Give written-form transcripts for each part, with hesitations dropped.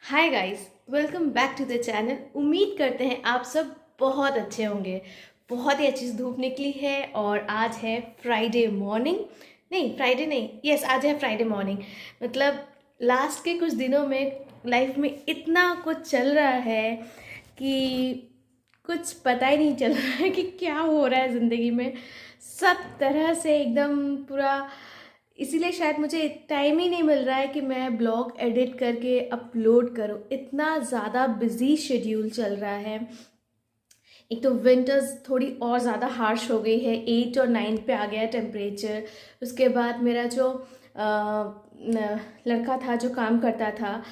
Hi guys, welcome back to the channel. उम्मीद करते हैं आप सब बहुत अच्छे होंगे। बहुत ही अच्छी धूप निकली है और आज है फ्राइडे मॉर्निंग। नहीं, फ्राइडे नहीं, यस, आज है फ्राइडे मॉर्निंग। मतलब लास्ट के कुछ दिनों में लाइफ में इतना कुछ चल रहा है कि कुछ पता ही नहीं चल रहा है कि क्या हो रहा है ज़िंदगी में। सब तरह से एकदम पूरा, इसीलिए शायद मुझे टाइम ही नहीं मिल रहा है कि मैं ब्लॉग एडिट करके अपलोड करूँ। इतना ज़्यादा बिजी शेड्यूल चल रहा है। एक तो विंटर्स थोड़ी और ज़्यादा हार्श हो गई है, 8 और 9 पे आ गया टेम्परेचर। उसके बाद मेरा जो लड़का था जो काम करता था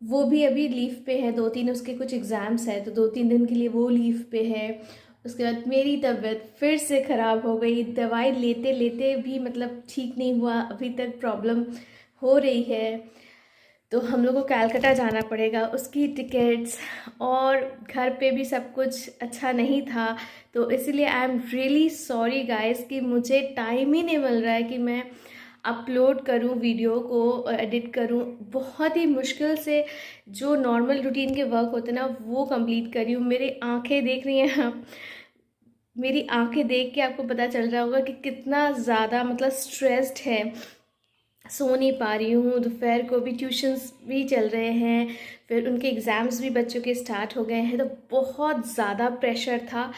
वो भी अभी लीव पे है। 2-3 उसके कुछ एग्ज़ाम्स है तो 2-3 दिन के लिए वो लीव पे है। उसके बाद मेरी तबीयत फिर से ख़राब हो गई। दवाई लेते लेते भी मतलब ठीक नहीं हुआ, अभी तक प्रॉब्लम हो रही है। तो हम लोग को कलकत्ता जाना पड़ेगा, उसकी टिकट्स और घर पे भी सब कुछ अच्छा नहीं था। तो इसीलिए I am really sorry guys कि मुझे टाइम ही नहीं मिल रहा है कि मैं अपलोड करूं, वीडियो को एडिट करूं। बहुत ही मुश्किल से जो नॉर्मल रूटीन के वर्क होते हैं ना वो कंप्लीट कर रही हूँ। मेरी आंखें देख रही हैं आप, मेरी आंखें देख के आपको पता चल रहा होगा कि कितना ज़्यादा मतलब स्ट्रेस्ड है। सो नहीं पा रही हूँ। दोपहर को भी ट्यूशन्स भी चल रहे हैं, फिर उनके एग्ज़ाम्स भी बच्चों के स्टार्ट हो गए हैं, तो बहुत ज़्यादा प्रेशर था।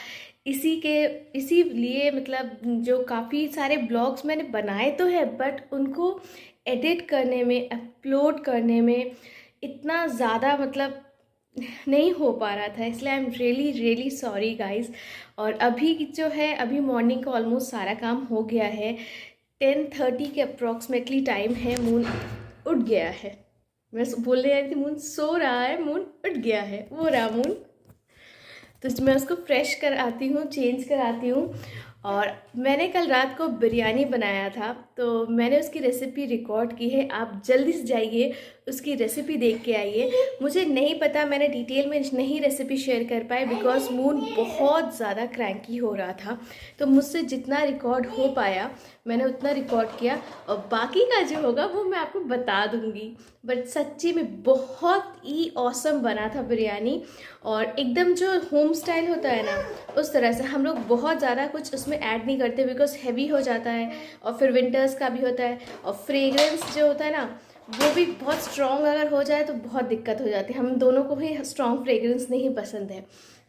इसीलिए मतलब जो काफ़ी सारे ब्लॉग्स मैंने बनाए तो है बट उनको एडिट करने में, अपलोड करने में इतना ज़्यादा मतलब नहीं हो पा रहा था। इसलिए I am really really sorry guys. और अभी जो है, अभी मॉर्निंग का ऑलमोस्ट सारा काम हो गया है। 10:30 के अप्रॉक्सीमेटली टाइम है। मून उठ गया है। मैं बोल रही थी मून सो रहा है, मून उठ गया है, वो रहा मून। तो मैं उसको फ्रेश कर आती हूँ, चेंज कर आती हूँ। और मैंने कल रात को बिरयानी बनाया था तो मैंने उसकी रेसिपी रिकॉर्ड की है। आप जल्दी से जाइए उसकी रेसिपी देख के आइए। मुझे नहीं पता, मैंने डिटेल में नहीं रेसिपी शेयर कर पाई बिकॉज मून बहुत ज़्यादा क्रैंकी हो रहा था। तो मुझसे जितना रिकॉर्ड हो पाया मैंने उतना रिकॉर्ड किया और बाकी का जो होगा वो मैं आपको बता दूंगी। बट सच्ची में बहुत ही ऑसम बना था बिरयानी। और एकदम जो होम स्टाइल होता है ना उस तरह से। हम लोग बहुत ज़्यादा कुछ उसमें ऐड नहीं करते बिकॉज हैवी हो जाता है और फिर विंटर्स का भी होता है। और फ्रेग्रेंस जो होता है ना वो भी बहुत स्ट्रॉन्ग अगर हो जाए तो बहुत दिक्कत हो जाती है। हम दोनों को ही स्ट्रॉन्ग फ्रेग्रेंस नहीं पसंद है।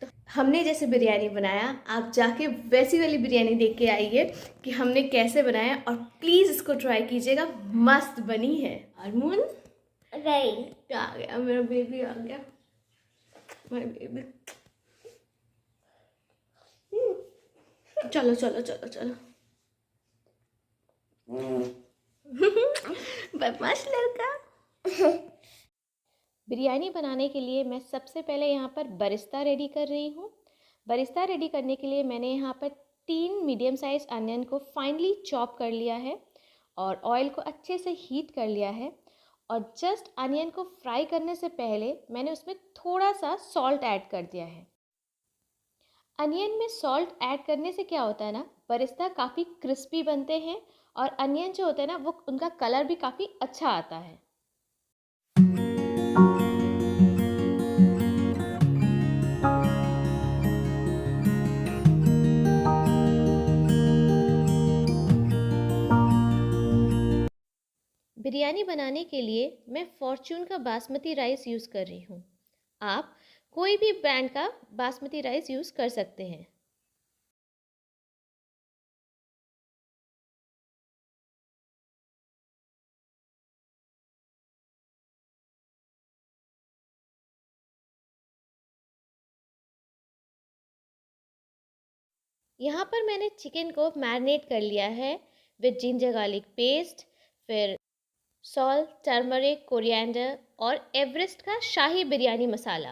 तो हमने जैसे बिरयानी बनाया, आप जाके वैसी वाली बिरयानी देख के आइए कि हमने कैसे बनाया और प्लीज़ इसको ट्राई कीजिएगा। मस्त बनी है। अरमुन गई आ गया, मेरा बेबी आ गया, माय बेबी। चलो चलो चलो चलो। बदमाश लड़का। बिरयानी बनाने के लिए मैं सबसे पहले यहाँ पर बरिस्ता रेडी कर रही हूँ। बरिस्ता रेडी करने के लिए मैंने यहाँ पर 3 मीडियम साइज अनियन को फाइनली चॉप कर लिया है और ऑयल को अच्छे से हीट कर लिया है। और जस्ट अनियन को फ्राई करने से पहले मैंने उसमें थोड़ा सा सॉल्ट ऐड कर दिया है। अनियन में सॉल्ट ऐड करने से क्या होता है ना, बरिस्ता काफ़ी क्रिस्पी बनते हैं और अनियन जो होता है ना वो उनका कलर भी काफ़ी अच्छा आता है। बिरयानी बनाने के लिए मैं फॉर्च्यून का बासमती राइस यूज़ कर रही हूँ। आप कोई भी ब्रांड का बासमती राइस यूज़ कर सकते हैं। यहाँ पर मैंने चिकन को मैरिनेट कर लिया है विद जिंजर गार्लिक पेस्ट, फिर सॉल्ट, टर्मरिक, कोरिएंडर और एवरेस्ट का शाही बिरयानी मसाला।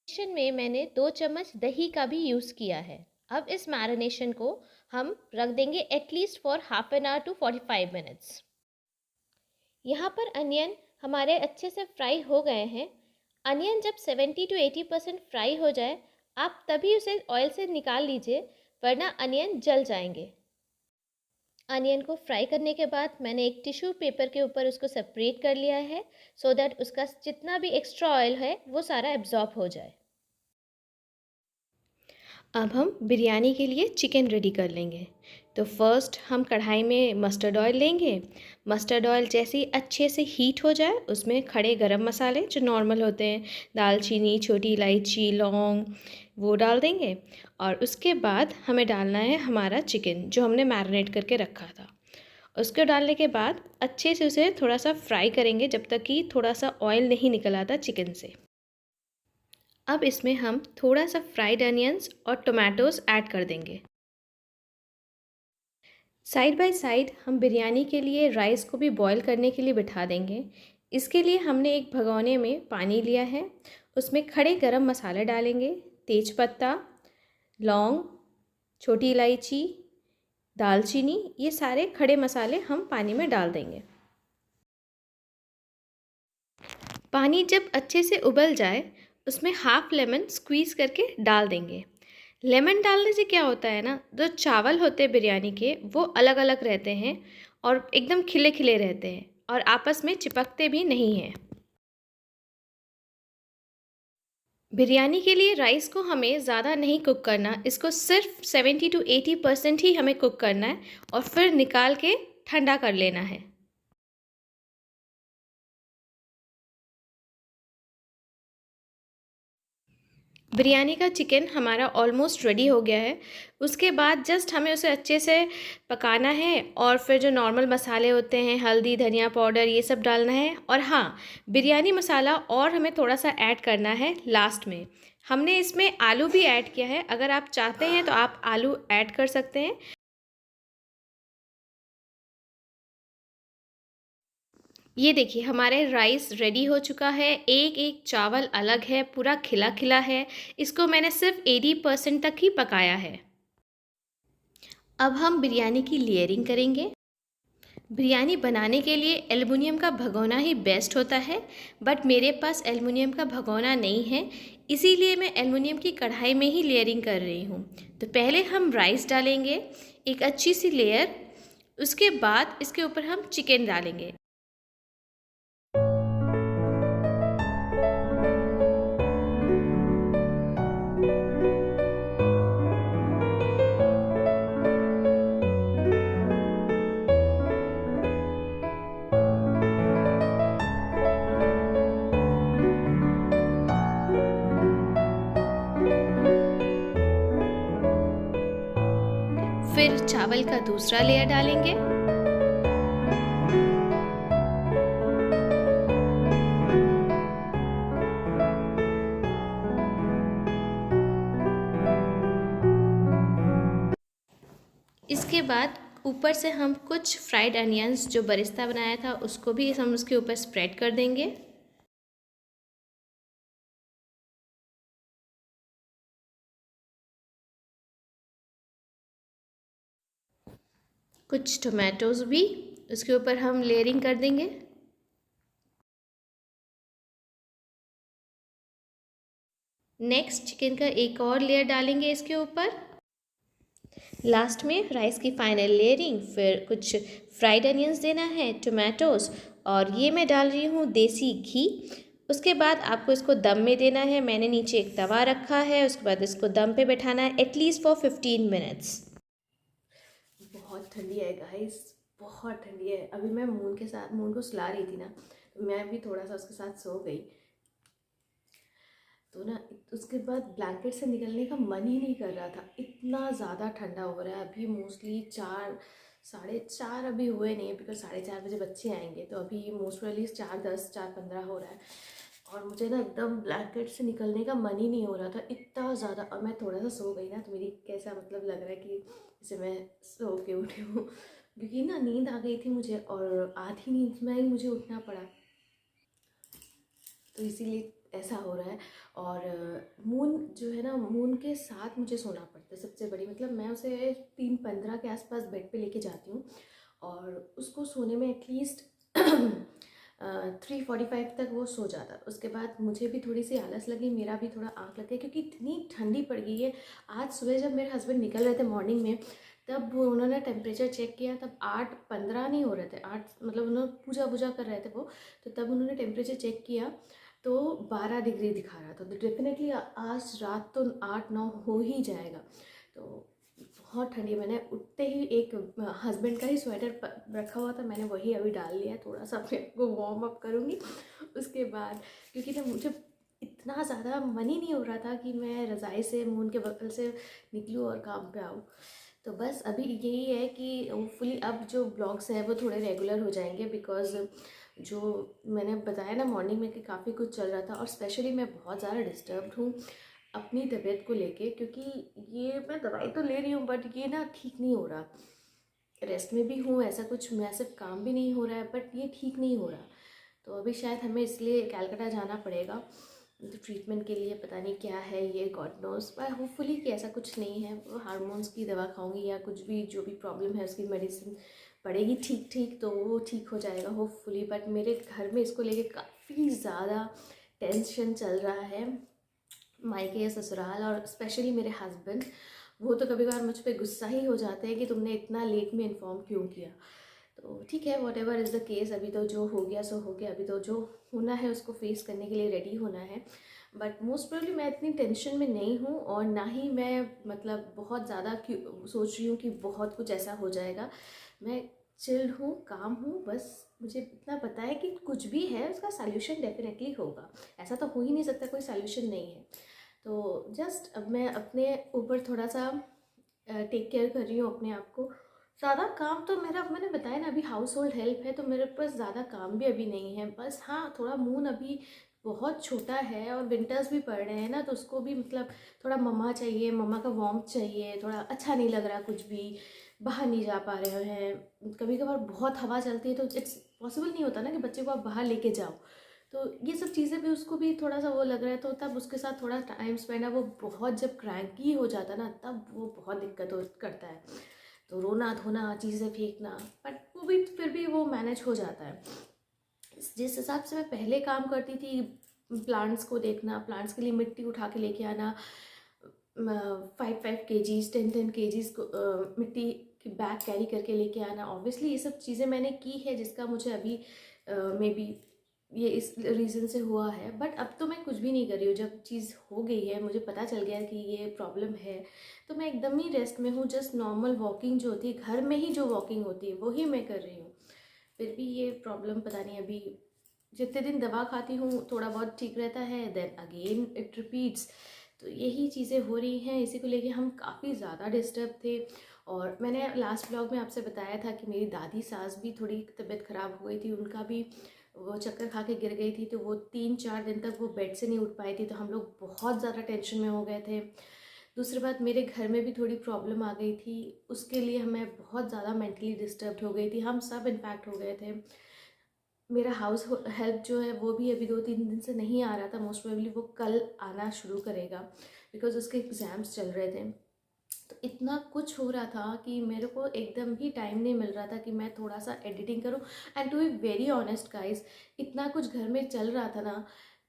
मैरिनेशन में मैंने 2 चम्मच दही का भी यूज़ किया है। अब इस मैरिनेशन को हम रख देंगे at least for half an hour to 45 minutes. यहाँ पर अनियन हमारे अच्छे से फ्राई हो गए हैं। अनियन जब 70 to 80% फ्राई हो जाए आप तभी उसे ऑयल से निकाल लीजिए, वरना अनियन जल जाएंगे। अनियन को फ्राई करने के बाद मैंने एक टिश्यू पेपर के ऊपर उसको सेपरेट कर लिया है, सो दैट उसका जितना भी एक्स्ट्रा ऑयल है वो सारा एब्जॉर्ब हो जाए। अब हम बिरयानी के लिए चिकन रेडी कर लेंगे। तो फर्स्ट हम कढ़ाई में मस्टर्ड ऑयल लेंगे। मस्टर्ड ऑयल जैसे ही अच्छे से हीट हो जाए उसमें खड़े गरम मसाले जो नॉर्मल होते हैं, दालचीनी, छोटी इलायची, लौंग, वो डाल देंगे। और उसके बाद हमें डालना है हमारा चिकन जो हमने मैरिनेट करके रखा था। उसको डालने के बाद अच्छे से उसे थोड़ा सा फ्राई करेंगे जब तक कि थोड़ा सा ऑयल नहीं निकल आता चिकन से। अब इसमें हम थोड़ा सा फ्राइड अनियंस और टोमेटोज़ ऐड कर देंगे। साइड बाय साइड हम बिरयानी के लिए राइस को भी बॉईल करने के लिए बिठा देंगे। इसके लिए हमने एक भगोने में पानी लिया है, उसमें खड़े गरम मसाले डालेंगे, तेज़पत्ता, लौंग, छोटी इलायची, दालचीनी, ये सारे खड़े मसाले हम पानी में डाल देंगे। पानी जब अच्छे से उबल जाए उसमें हाफ लेमन स्क्वीज़ करके डाल देंगे। लेमन डालने से क्या होता है ना, जो चावल होते हैं बिरयानी के वो अलग अलग रहते हैं और एकदम खिले खिले रहते हैं और आपस में चिपकते भी नहीं हैं। बिरयानी के लिए राइस को हमें ज़्यादा नहीं कुक करना, इसको सिर्फ 70 to 80% ही हमें कुक करना है और फिर निकाल के ठंडा कर लेना है। बिरयानी का चिकन हमारा ऑलमोस्ट रेडी हो गया है। उसके बाद जस्ट हमें उसे अच्छे से पकाना है और फिर जो नॉर्मल मसाले होते हैं, हल्दी, धनिया पाउडर, ये सब डालना है। और हाँ, बिरयानी मसाला और हमें थोड़ा सा ऐड करना है लास्ट में। हमने इसमें आलू भी ऐड किया है, अगर आप चाहते हैं तो आप आलू ऐड कर सकते हैं। ये देखिए हमारे राइस रेडी हो चुका है, एक एक चावल अलग है, पूरा खिला खिला है। इसको मैंने सिर्फ 80% तक ही पकाया है। अब हम बिरयानी की लेयरिंग करेंगे। बिरयानी बनाने के लिए एल्युमिनियम का भगोना ही बेस्ट होता है, बट मेरे पास एल्युमिनियम का भगोना नहीं है, इसीलिए मैं एल्युमिनियम की कढ़ाई में ही लेयरिंग कर रही हूँ। तो पहले हम राइस डालेंगे, एक अच्छी सी लेयर, उसके बाद इसके ऊपर हम चिकन डालेंगे। फिर चावल का दूसरा लेयर डालेंगे। इसके बाद ऊपर से हम कुछ फ्राइड अनियंस जो बरिस्ता बनाया था उसको भी हम उसके ऊपर स्प्रेड कर देंगे। कुछ टोमेटोज़ भी उसके ऊपर हम लेयरिंग कर देंगे। नेक्स्ट चिकन का एक और लेयर डालेंगे इसके ऊपर। लास्ट में राइस की फाइनल लेयरिंग, फिर कुछ फ्राइड अनियंस देना है, टोमेटोज़, और ये मैं डाल रही हूँ देसी घी। उसके बाद आपको इसको दम में देना है। मैंने नीचे एक तवा रखा है, उसके बाद इसको दम पे बैठाना है एटलीस्ट फॉर 15 मिनट्स। बहुत ठंडी है गाइस, बहुत ठंडी है। अभी मैं मून को सुला रही थी ना, तो मैं भी थोड़ा सा उसके साथ सो गई। तो ना उसके बाद ब्लैंकेट से निकलने का मन ही नहीं कर रहा था, इतना ज़्यादा ठंडा हो रहा है। अभी मोस्टली 4, 4:30 अभी हुए नहीं है, बिकॉज 4:30 बजे बच्चे आएंगे, तो अभी मोस्ट प्रोबेबली 4:10, 4:15 हो रहा है। और मुझे ना एकदम ब्लैंकेट से निकलने का मन ही नहीं हो रहा था, इतना ज़्यादा। और मैं थोड़ा सा सो गई ना, तो मेरी कैसा मतलब लग रहा है कि जैसे मैं सो के उठी हूँ, क्योंकि ना नींद आ गई थी मुझे और आधी नींद में ही मुझे उठना पड़ा, तो इसीलिए ऐसा हो रहा है। और मून जो है ना, मून के साथ मुझे सोना पड़ता है। सबसे बड़ी मतलब मैं उसे 3:15 के आसपास बेड पे लेके जाती हूँ और उसको सोने में एटलीस्ट 3:45 तक वो सो जाता है। उसके बाद मुझे भी थोड़ी सी आलस लगी, मेरा भी थोड़ा आँख लग गया, क्योंकि इतनी ठंडी पड़ गई है। आज सुबह जब मेरे हस्बैंड निकल रहे थे मॉर्निंग में, तब वो उन्होंने टेम्परेचर चेक किया, तब 8:15 नहीं हो रहे थे, 8 मतलब उन्होंने पूजा पूजा कर रहे थे वो, तो तब उन्होंने टेम्परेचर चेक किया तो 12 डिग्री दिखा रहा था। तो डेफिनेटली आज रात तो 8-9 हो ही जाएगा। तो बहुत ठंडी, मैंने उठते ही एक हस्बैंड का ही स्वेटर रखा हुआ था, मैंने वही अभी डाल लिया, थोड़ा सा अपने को वार्म अप करूँगी उसके बाद, क्योंकि ना मुझे इतना ज़्यादा मन ही नहीं हो रहा था कि मैं रज़ाई से, मून के बगल से निकलूँ और काम पे आऊँ। तो बस अभी यही है कि होपफुली अब जो ब्लॉग्स हैं वो थोड़े रेगुलर हो जाएंगे, बिकॉज़ जो मैंने बताया ना मॉर्निंग में कि काफ़ी कुछ चल रहा था, और स्पेशली मैं बहुत ज़्यादा डिस्टर्ब्ड हूँ अपनी तबीयत को लेके, क्योंकि ये मैं दवाई तो ले रही हूँ बट ये ना ठीक नहीं हो रहा। रेस्ट में भी हूँ, ऐसा कुछ मैसिव काम भी नहीं हो रहा है, बट ये ठीक नहीं हो रहा। तो अभी शायद हमें इसलिए कलकत्ता जाना पड़ेगा तो ट्रीटमेंट के लिए। पता नहीं क्या है ये, गॉड नोस, पर होपफुली कि ऐसा कुछ नहीं है। वो हार्मोन्स की दवा खाऊंगी या कुछ भी जो भी प्रॉब्लम है उसकी मेडिसिन पड़ेगी ठीक ठीक, तो वो ठीक हो जाएगा होपफुली। बट मेरे घर में इसको लेके काफ़ी ज़्यादा टेंशन चल रहा है, मायके या ससुराल, और स्पेशली मेरे हस्बैंड। वो तो कभी कभार मुझ पर गुस्सा ही हो जाते हैं कि तुमने इतना लेट में इन्फॉर्म क्यों किया। तो ठीक है, what ever is the case, अभी तो जो हो गया सो हो गया, अभी तो जो होना है उसको फेस करने के लिए रेडी होना है। बट मोस्ट प्रोबेबली मैं इतनी टेंशन में नहीं हूँ, और ना ही मैं मतलब बहुत ज़्यादा सोच रही हूँ कि बहुत कुछ ऐसा हो जाएगा। मैं चिल्ड हूँ, काम हूँ, बस मुझे इतना पता है कि कुछ भी है उसका सॉल्यूशन डेफिनेटली होगा। ऐसा तो हो ही नहीं सकता कोई सॉल्यूशन नहीं है। तो जस्ट अब मैं अपने ऊपर थोड़ा सा टेक केयर कर रही हूँ अपने आप को। ज़्यादा काम तो मेरा, मैंने बताया ना, अभी हाउस होल्ड हेल्प है, तो मेरे पास ज़्यादा काम भी अभी नहीं है। बस हाँ, थोड़ा मून अभी बहुत छोटा है और विंटर्स भी पड़ रहे हैं ना, तो उसको भी मतलब थोड़ा मम्मा चाहिए, मम्मा का वार्मथ चाहिए, थोड़ा अच्छा नहीं लग रहा कुछ भी, बाहर नहीं जा पा रहे हैं। कभी कभार बहुत हवा चलती है तो इट्स पॉसिबल नहीं होता ना कि बच्चे को आप बाहर लेके जाओ। तो ये सब चीज़ें भी उसको भी थोड़ा सा वो लग रहा है, तो तब उसके साथ थोड़ा टाइम स्पेंड है। वो बहुत जब क्रैंकी हो जाता है ना, तब वो बहुत दिक्कत करता है। तो रोना धोना, चीज़ें फेंकना, बट वो भी फिर भी वो मैनेज हो जाता है। जिस हिसाब से मैं पहले काम करती थी, प्लांट्स को देखना, प्लांट्स के लिए मिट्टी उठा के लेके आना, 5-5 kgs 10-10 kgs को मिट्टी की बैग कैरी करके लेके आना, ऑब्वियसली ये सब चीज़ें मैंने की है, जिसका मुझे अभी मे बी ये इस रीज़न से हुआ है। बट अब तो मैं कुछ भी नहीं कर रही हूँ। जब चीज़ हो गई है, मुझे पता चल गया कि ये प्रॉब्लम है, तो मैं एकदम ही रेस्ट में हूँ। जस्ट नॉर्मल वॉकिंग जो होती है, घर में ही जो वॉकिंग होती है, वही मैं कर रही हूँ। फिर भी ये प्रॉब्लम पता नहीं, अभी जितने दिन दवा खाती हूँ थोड़ा बहुत ठीक रहता है, देन अगेन इट रिपीट्स। तो यही चीज़ें हो रही हैं, इसी को लेके हम काफ़ी ज़्यादा डिस्टर्ब थे। और मैंने लास्ट ब्लॉग में आपसे बताया था कि मेरी दादी सास भी थोड़ी तबीयत ख़राब हो गई थी, उनका भी वो चक्कर खा के गिर गई थी, तो वो 3-4 दिन तक वो बेड से नहीं उठ पाई थी। तो हम लोग बहुत ज़्यादा टेंशन में हो गए थे। दूसरी बात, मेरे घर में भी थोड़ी प्रॉब्लम आ गई थी, उसके लिए मैं बहुत ज़्यादा मेंटली डिस्टर्ब्ड हो गई थी, हम सब इन्फैक्ट हो गए थे। मेरा हाउस हेल्प जो है वो भी अभी 2-3 दिन से नहीं आ रहा था, मोस्ट प्रोबेबली वो कल आना शुरू करेगा, बिकॉज उसके एग्ज़ाम्स चल रहे थे। तो इतना कुछ हो रहा था कि मेरे को एकदम ही टाइम नहीं मिल रहा था कि मैं थोड़ा सा एडिटिंग करूं। And to be very honest guys, इतना कुछ घर में चल रहा था ना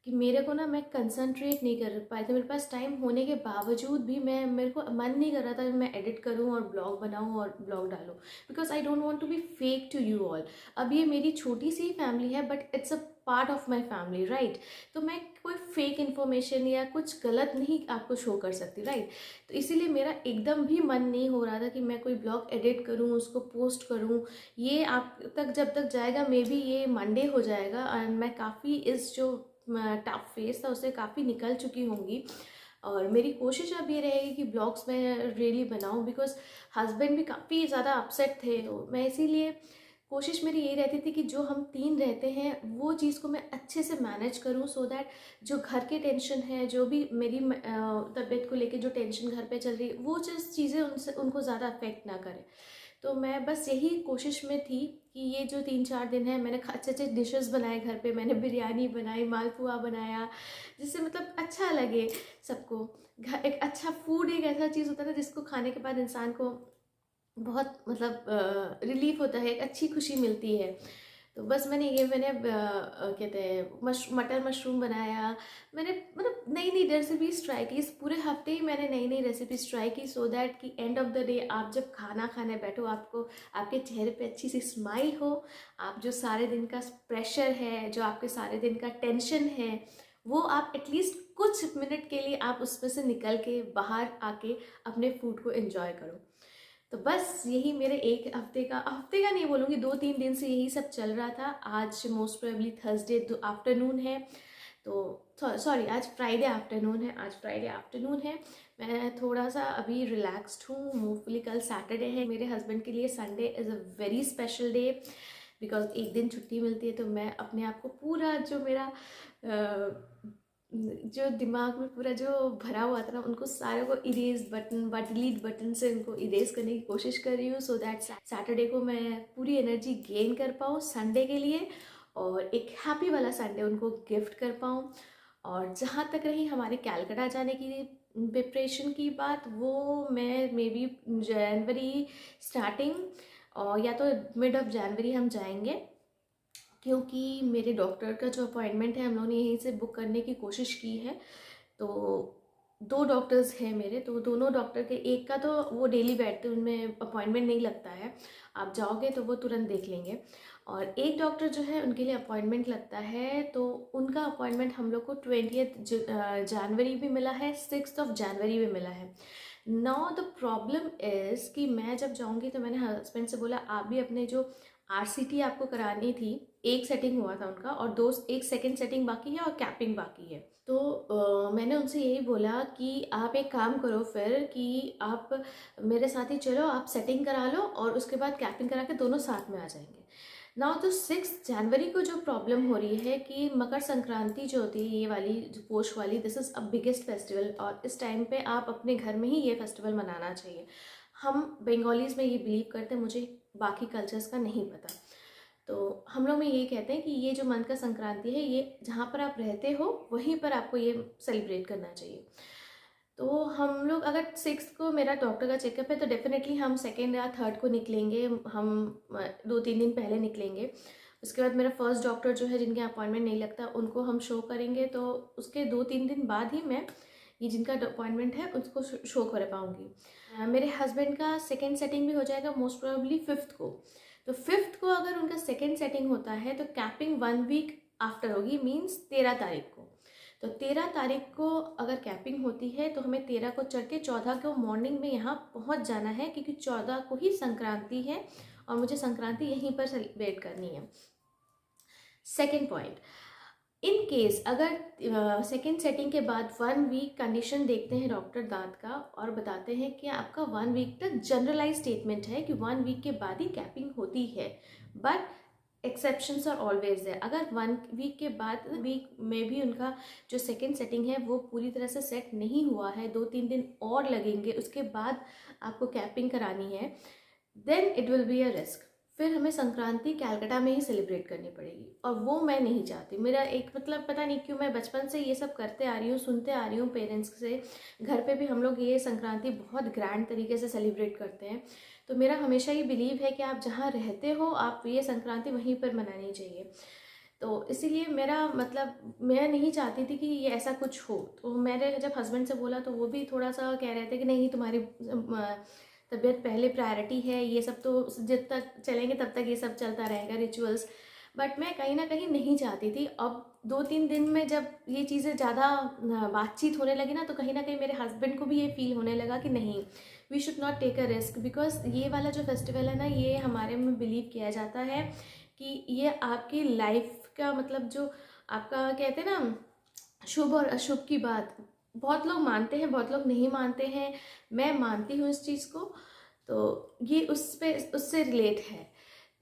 कि मेरे को ना, मैं कंसंट्रेट नहीं कर पाई थी। मेरे पास टाइम होने के बावजूद भी मेरे को मन नहीं कर रहा था कि मैं एडिट करूं और ब्लॉग बनाऊं और ब्लॉग डालूं, because I don't want to be fake to you all. अब ये मेरी छोटी सी फैमिली है, but it's a part of my family, right. तो मैं कोई फेक इन्फॉर्मेशन या कुछ गलत नहीं आपको शो कर सकती, राइट। तो इसीलिए मेरा एकदम भी मन नहीं हो रहा था कि मैं कोई ब्लॉग एडिट करूं, उसको पोस्ट करूं। ये आप तक जब तक जाएगा, मे बी ये मंडे हो जाएगा, एंड मैं काफ़ी इस जो टफ फेस था उससे काफ़ी निकल चुकी होंगी। और मेरी कोशिश अब ये रहेगी कि ब्लॉग्स मैं रियली बनाऊं, बिकॉज हस्बैंड भी काफ़ी ज़्यादा अपसेट थे। मैं इसीलिए कोशिश मेरी यही रहती थी कि जो हम 3 रहते हैं वो चीज़ को मैं अच्छे से मैनेज करूं, सो दैट जो घर के टेंशन है, जो भी मेरी तबीयत को लेके जो टेंशन घर पे चल रही है, वो चीज़ें उनसे उनको ज़्यादा अफेक्ट ना करे। तो मैं बस यही कोशिश में थी कि ये जो 3-4 दिन है, मैंने अच्छे अच्छे डिशेस बनाए घर पे, मैंने बिरयानी बनाई, मालपुआ बनाया, जिससे मतलब अच्छा लगे सबको। एक अच्छा फूड एक ऐसा चीज़ होता है ना जिसको खाने के बाद इंसान को बहुत मतलब रिलीफ होता है, एक अच्छी खुशी मिलती है। तो बस मैंने कहते हैं मटर मशरूम बनाया। मैंने मतलब नई नई रेसिपीज़ ट्राई की, इस पूरे हफ्ते ही मैंने नई नई रेसिपीज़ ट्राई की, सो दैट कि एंड ऑफ द डे आप जब खाना खाने बैठो आपको आपके चेहरे पे अच्छी सी स्माइल हो। आप जो सारे दिन का प्रेशर है, जो आपके सारे दिन का टेंशन है, वो आप एटलीस्ट कुछ मिनट के लिए आप उसमें से निकल के बाहर आके अपने फूड को एंजॉय करो। तो बस यही मेरे एक हफ्ते का नहीं बोलूँगी, 2-3 दिन से यही सब चल रहा था। आज मोस्ट प्रोबेबली थर्सडे आफ्टरनून है, तो सॉरी आज फ्राइडे आफ्टरनून है, मैं थोड़ा सा अभी रिलैक्स्ड हूँ। होपफुली कल सैटरडे है, मेरे हस्बैंड के लिए Sunday is a very special day, because एक दिन छुट्टी मिलती है। तो मैं अपने आप को पूरा जो मेरा जो दिमाग में पूरा जो भरा हुआ था ना, उनको सारे को इरेज बटन डिलीट बटन से उनको इरेज करने की कोशिश कर रही हूँ, सो दैट सैटरडे को मैं पूरी एनर्जी गेन कर पाऊँ संडे के लिए, और एक हैप्पी वाला संडे उनको गिफ्ट कर पाऊँ। और जहाँ तक रही हमारे कैलकाटा जाने की प्रिपरेशन की बात, वो मैं मे बी जनवरी स्टार्टिंग और या तो मिड ऑफ जनवरी हम जाएंगे, क्योंकि मेरे डॉक्टर का जो अपॉइंटमेंट है हम लोगों ने यहीं से बुक करने की कोशिश की है। तो 2 डॉक्टर्स हैं मेरे, तो दोनों डॉक्टर के, एक का तो वो डेली बैठते हैं, उनमें अपॉइंटमेंट नहीं लगता है, आप जाओगे तो वो तुरंत देख लेंगे। और एक डॉक्टर जो है उनके लिए अपॉइंटमेंट लगता है, तो उनका अपॉइंटमेंट हम लोग को 20 जनवरी भी मिला है, 6 जनवरी भी मिला है। नाउ द प्रॉब्लम इज़ कि मैं जब जाऊँगी तो मैंने हस्बैंड से बोला आप भी अपने जो आरसीटी आपको करानी थी, एक सेटिंग हुआ था उनका और एक सेकंड सेटिंग बाकी है और कैपिंग बाकी है। तो मैंने उनसे यही बोला कि आप एक काम करो फिर कि आप मेरे साथ ही चलो, आप सेटिंग करा लो और उसके बाद कैपिंग करा के दोनों साथ में आ जाएंगे। नाउ तो 6 जनवरी को जो प्रॉब्लम हो रही है कि मकर संक्रांति जो होती है, ये वाली जो पोष वाली, this is a biggest festival, और इस टाइम पे आप अपने घर में ही ये फेस्टिवल मनाना चाहिए। हम बंगालीज़ में ये बिलीव करते हैं, मुझे बाकी कल्चर्स का नहीं पता। तो हम लोग में ये कहते हैं कि ये जो मंथ का संक्रांति है, ये जहाँ पर आप रहते हो वहीं पर आपको ये सेलिब्रेट करना चाहिए। तो हम लोग अगर 6 को मेरा डॉक्टर का चेकअप है, तो डेफिनेटली हम 2 या 3 को निकलेंगे, हम 2-3 दिन पहले निकलेंगे। उसके बाद मेरा फर्स्ट डॉक्टर जो है, जिनके अपॉइंटमेंट नहीं लगता, उनको हम शो करेंगे, तो उसके 2-3 दिन बाद ही मैं ये जिनका अपॉइंटमेंट है उसको शो कर पाऊँगी। मेरे हस्बैंड का सेकेंड सेटिंग भी हो जाएगा मोस्ट प्रोबेबली 5th को। तो 5th को अगर उनका सेकेंड सेटिंग होता है तो कैपिंग 1 वीक आफ्टर होगी, मीन्स 13 तारीख को। तो 13 तारीख को अगर कैपिंग होती है तो हमें 13 को चढ़ के 14 को मॉर्निंग में यहाँ पहुँच जाना है, क्योंकि 14 को ही संक्रांति है और मुझे संक्रांति यहीं पर सेलिब्रेट करनी है। सेकेंड पॉइंट, इन केस अगर सेकेंड सेटिंग के बाद 1 वीक कंडीशन देखते हैं डॉक्टर दांत का और बताते हैं कि आपका 1 वीक तक जनरलाइज स्टेटमेंट है कि 1 वीक के बाद ही कैपिंग होती है, but exceptions are always there. अगर 1 वीक के बाद वीक में भी उनका जो सेकेंड सेटिंग है वो पूरी तरह से सेट नहीं हुआ है, 2-3 दिन और लगेंगे, उसके बाद आपको कैपिंग करानी है, then it will be a risk. फिर हमें संक्रांति कैलकाटा में ही सेलिब्रेट करनी पड़ेगी, और वो मैं नहीं चाहती। मेरा एक मतलब पता नहीं क्यों मैं बचपन से ये सब करते आ रही हूँ, सुनते आ रही हूँ पेरेंट्स से, घर पे भी हम लोग ये संक्रांति बहुत ग्रैंड तरीके से सेलिब्रेट करते हैं। तो मेरा हमेशा ये बिलीव है कि आप जहाँ रहते हो आप ये संक्रांति वहीं पर मनानी चाहिए। तो इसीलिए मेरा मतलब मैं नहीं चाहती थी कि ये ऐसा कुछ हो। तो मैंने जब हस्बैंड से बोला तो वो भी थोड़ा सा कह रहे थे कि नहीं, तुम्हारी तबीयत पहले प्रायोरिटी है, ये सब तो जब तक चलेंगे तब तक ये सब चलता रहेगा रिचुअल्स। बट मैं कहीं ना कहीं नहीं चाहती थी। अब 2-3 दिन में जब ये चीज़ें ज़्यादा बातचीत होने लगी ना, तो कहीं ना कहीं मेरे हस्बैंड को भी ये फील होने लगा कि नहीं, we should not take a risk, because ये वाला जो फेस्टिवल है ना, ये हमारे में बिलीव किया जाता है कि ये आपकी लाइफ का मतलब जो आपका कहते हैं ना शुभ और अशुभ की बात, बहुत लोग मानते हैं, बहुत लोग नहीं मानते हैं। मैं मानती हूँ इस चीज़ को, तो ये उससे रिलेट है।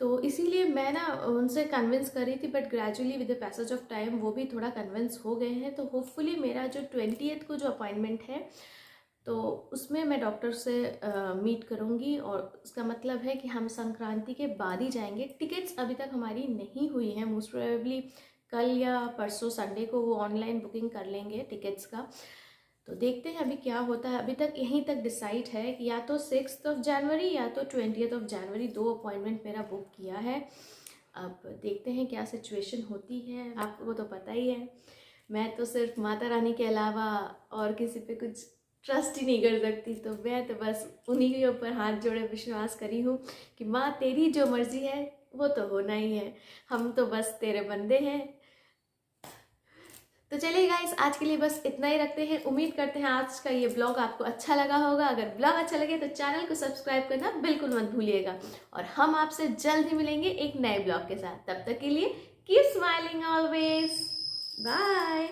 तो इसीलिए मैं ना उनसे कन्विंस कर रही थी, but gradually with the passage of time वो भी थोड़ा कन्विंस हो गए हैं। तो होपफुली मेरा जो 20th को जो अपॉइंटमेंट है, तो उसमें मैं डॉक्टर से मीट करूँगी, और उसका मतलब है कि हम संक्रांति के बाद ही जाएंगे। टिकट्स अभी तक हमारी नहीं हुई हैं, मोस्ट प्रोबेबली कल या परसों संडे को वो ऑनलाइन बुकिंग कर लेंगे टिकट्स का। तो देखते हैं अभी क्या होता है। अभी तक यहीं तक डिसाइड है कि या तो 6 जनवरी या तो 20 जनवरी, 2 अपॉइंटमेंट मेरा बुक किया है। अब देखते हैं क्या सिचुएशन होती है। आपको तो पता ही है, मैं तो सिर्फ माता रानी के अलावा और किसी पे कुछ ट्रस्ट ही नहीं कर सकती। तो मैं तो बस उन्हीं के ऊपर हाथ जोड़े विश्वास करी हूँ कि माँ तेरी जो मर्जी है वो तो होना ही है, हम तो बस तेरे बंदे हैं। तो चलिए गाइस, आज के लिए बस इतना ही रखते हैं। उम्मीद करते हैं आज का ये ब्लॉग आपको अच्छा लगा होगा। अगर ब्लॉग अच्छा लगे तो चैनल को सब्सक्राइब करना बिल्कुल मत भूलिएगा, और हम आपसे जल्द ही मिलेंगे एक नए ब्लॉग के साथ। तब तक के लिए कीप स्माइलिंग ऑलवेज, बाय।